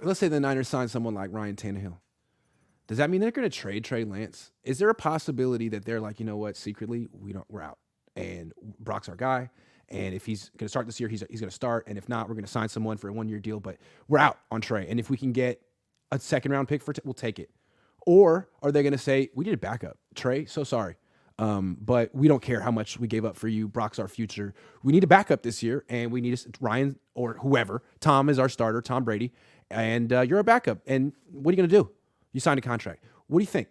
let's say the Niners sign someone like Ryan Tannehill. Does that mean they're going to trade Trey Lance? Is there a possibility that they're like, you know what, secretly we're out, and Brock's our guy, and if he's going to start this year, he's going to start, and if not, we're going to sign someone for a 1-year deal, but we're out on Trey, and if we can get a second round pick we'll take it. Or are they going to say, we need a backup, Trey? So sorry, but we don't care how much we gave up for you. Brock's our future. We need a backup this year, and we need Ryan or whoever. Tom is our starter, Tom Brady, and you're a backup. And what are you going to do? You signed a contract. What do you think?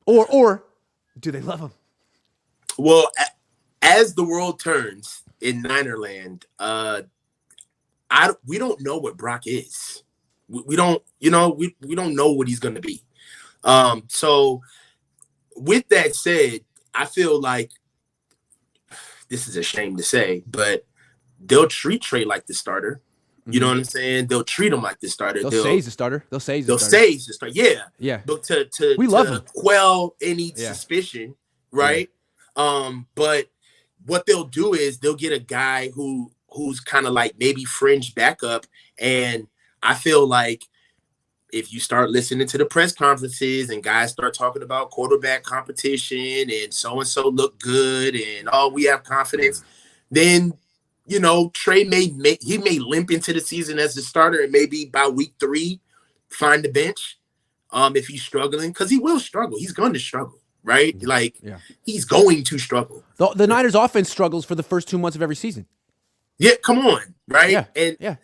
Or do they love him? Well, as the world turns in Ninerland, we don't know what Brock is. We don't, we don't know what he's going to be. So with that said, I feel like this is a shame to say, but they'll treat Trey like the starter. You know what I'm saying? They'll treat him like the starter. They'll say he's the starter. They'll say he's the starter. Yeah. Yeah. But we love him. Quell any suspicion, right? Yeah. But what they'll do is they'll get a guy who's kind of like maybe fringe backup. And I feel like if you start listening to the press conferences and guys start talking about quarterback competition and so-and-so look good and we have confidence, then Trey may limp into the season as the starter, and maybe by week 3 find the bench if he's struggling, because he will struggle. He's going to struggle, right? He's going to struggle. The Niners offense struggles for the first 2 months of every season. Yeah, come on, right? Yeah.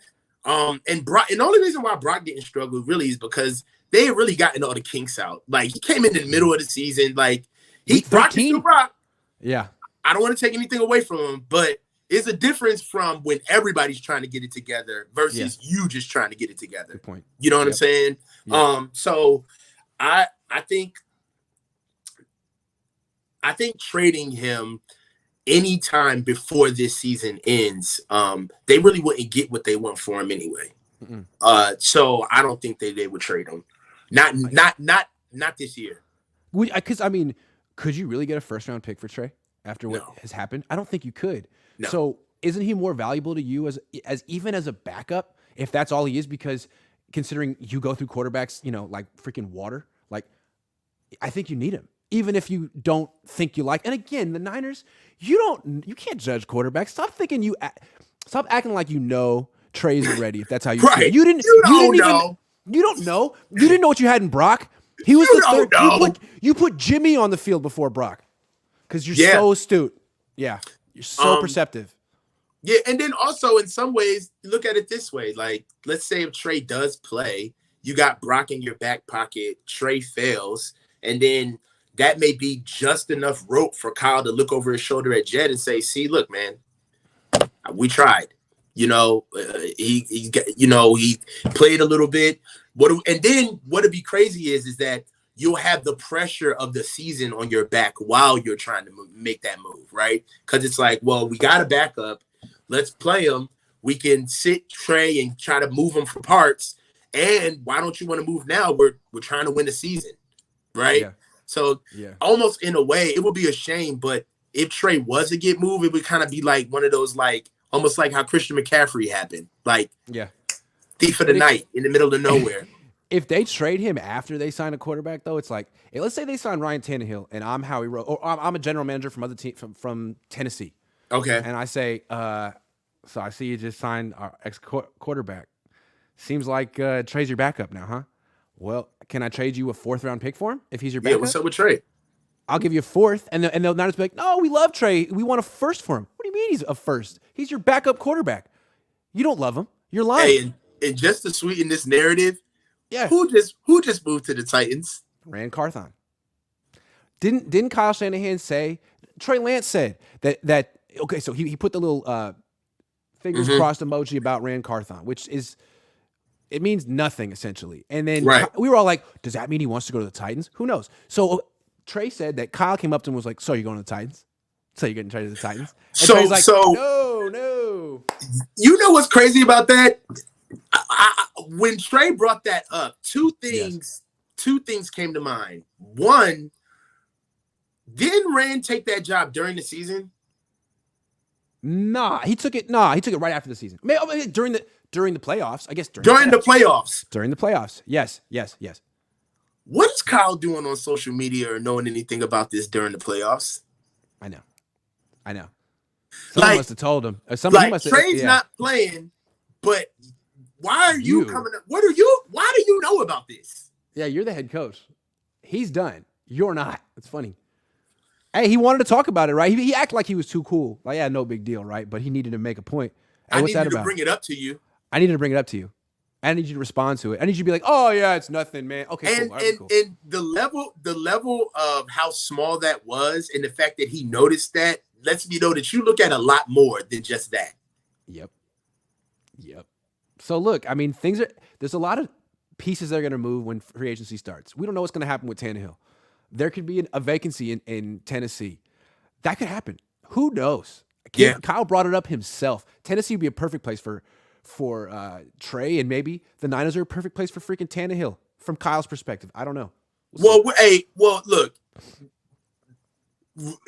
And Brock, and the only reason why Brock didn't struggle really is because they had really gotten all the kinks out. Like, he came in the middle of the season, like Brock is still Brock. Yeah, I don't want to take anything away from him, but it's a difference from when everybody's trying to get it together versus you just trying to get it together. Good point. You know what I'm saying? Yeah. So I think trading him anytime before this season ends, they really wouldn't get what they want for him anyway. So I don't think they would trade him. Not this year. Because could you really get a first round pick for Trey after what has happened? I don't think you could. No. So isn't he more valuable to you as even as a backup, if that's all he is? Because considering you go through quarterbacks, like freaking water, like I think you need him, even if you don't think you like. And again, the Niners, you can't judge quarterbacks. Stop acting like Trey isn't ready. If that's how you feel. You don't know. You don't know. You didn't know what you had in Brock. He was the third. You put Jimmy on the field before Brock because you're so astute. Yeah. You're so perceptive. Yeah, and then also in some ways, look at it this way. Like, let's say if Trey does play, you got Brock in your back pocket, Trey fails, and then that may be just enough rope for Kyle to look over his shoulder at Jed and say, see, look, man, we tried. He played a little bit. And then what'd be crazy is that you'll have the pressure of the season on your back while you're trying to make that move, right? Because it's like, well, we got a backup. Let's play him. We can sit Trey and try to move him for parts. And why don't you want to move now? We're trying to win the season, right? Yeah. So almost in a way, it would be a shame. But if Trey was to get moved, it would kind of be like one of those, like, almost like how Christian McCaffrey happened. Like, thief of the night in the middle of nowhere. If they trade him after they sign a quarterback, though, it's like, hey, let's say they sign Ryan Tannehill, and I'm Howie Rowe, or I'm a general manager from other team from Tennessee. Okay. And I say, so I see you just signed our ex-quarterback. Seems like Trey's your backup now, huh? Well, can I trade you a 4th-round pick for him if he's your backup? Yeah, what's up with Trey? I'll give you a 4th, and they'll not just be like, no, we love Trey. We want a 1st for him. What do you mean he's a 1st? He's your backup quarterback. You don't love him. You're lying. Hey, and just to sweeten this narrative, who just moved to the Titans? Rand Carthon. Didn't Kyle Shanahan say? Trey Lance said that okay, so he put the little fingers crossed emoji about Rand Carthon, which it means nothing essentially. And then we were all like, does that mean he wants to go to the Titans? Who knows? So Trey said that Kyle came up to him and was like, so you're going to the Titans? So you're getting traded to the Titans? And Trey's like, no. You know what's crazy about that? When Trey brought that up, two things came to mind. One, didn't Rand take that job during the season? Nah, he took it right after the season. During during the playoffs. I guess during the playoffs. During the playoffs. Yes. What is Kyle doing on social media or knowing anything about this during the playoffs? I know. Someone must have told him. Trey's not playing, but why are you coming up? Why do you know about this? Yeah, you're the head coach. He's done. You're not. It's funny. Hey, he wanted to talk about it, right? He acted like he was too cool. Like, yeah, no big deal, right? But he needed to make a point. Hey, what's that about? I needed to bring it up to you. I needed to bring it up to you. I need you to respond to it. I need you to be like, "Oh yeah, it's nothing, man." Okay, cool. And the level of how small that was, and the fact that he noticed that lets me know that you look at a lot more than just that. Yep. So look, I mean, there's a lot of pieces that are going to move when free agency starts. We don't know what's going to happen with Tannehill. There could be a vacancy in Tennessee. That could happen. Who knows? Kyle brought it up himself. Tennessee would be a perfect place for Trey, and maybe the Niners are a perfect place for freaking Tannehill from Kyle's perspective. I don't know. Look,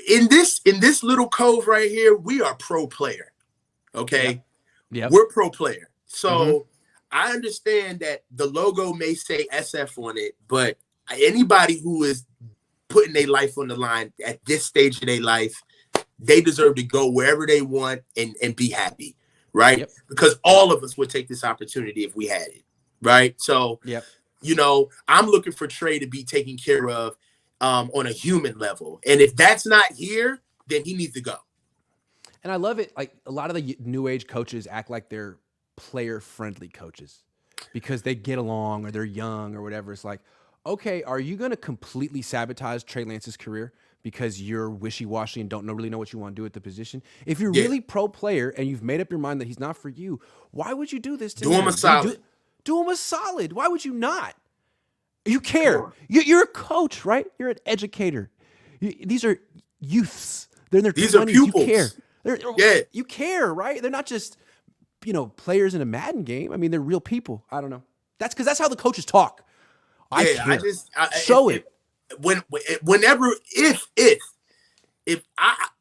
in this little cove right here, we are pro player. Okay. Yeah. We're pro player. So I understand that the logo may say SF on it, but anybody who is putting their life on the line at this stage of their life, they deserve to go wherever they want and be happy. Right. Yep. Because all of us would take this opportunity if we had it. Right. So, I'm looking for Trey to be taken care of on a human level. And if that's not here, then he needs to go. And I love it. Like, a lot of the new age coaches act like they're player friendly coaches because they get along or they're young or whatever. It's like, okay, are you going to completely sabotage Trey Lance's career because you're wishy-washy and don't really know what you want to do at the position? If you're really pro player and you've made up your mind that he's not for you, why would you do this to him? Do him a solid. Do him a solid. Why would you not? You care. You're a coach, right? You're an educator. These are youths. They're in their 20s. These are pupils. You care. You care, right? They're not just, players in a Madden game. I mean, they're real people. I don't know. That's because that's how the coaches talk. I care. Show it. If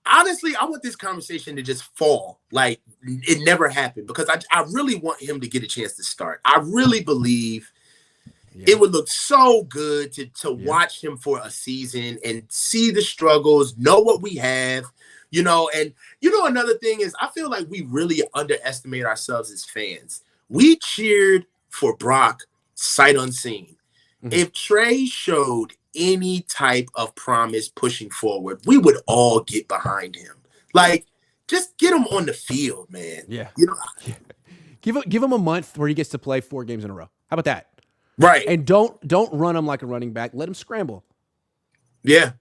honestly, I want this conversation to just fall like it never happened, because I really want him to get a chance to start. I really believe it would look so good to watch him for a season and see the struggles, know what we have, and another thing is, I feel like we really underestimate ourselves as fans. We cheered for Brock sight unseen. Mm-hmm. If Trey showed any type of promise pushing forward, we would all get behind him. Like, just get him on the field, man. Yeah. Give him a month where he gets to play 4 games in a row. How about that? Right. And don't run him like a running back. Let him scramble. Yeah.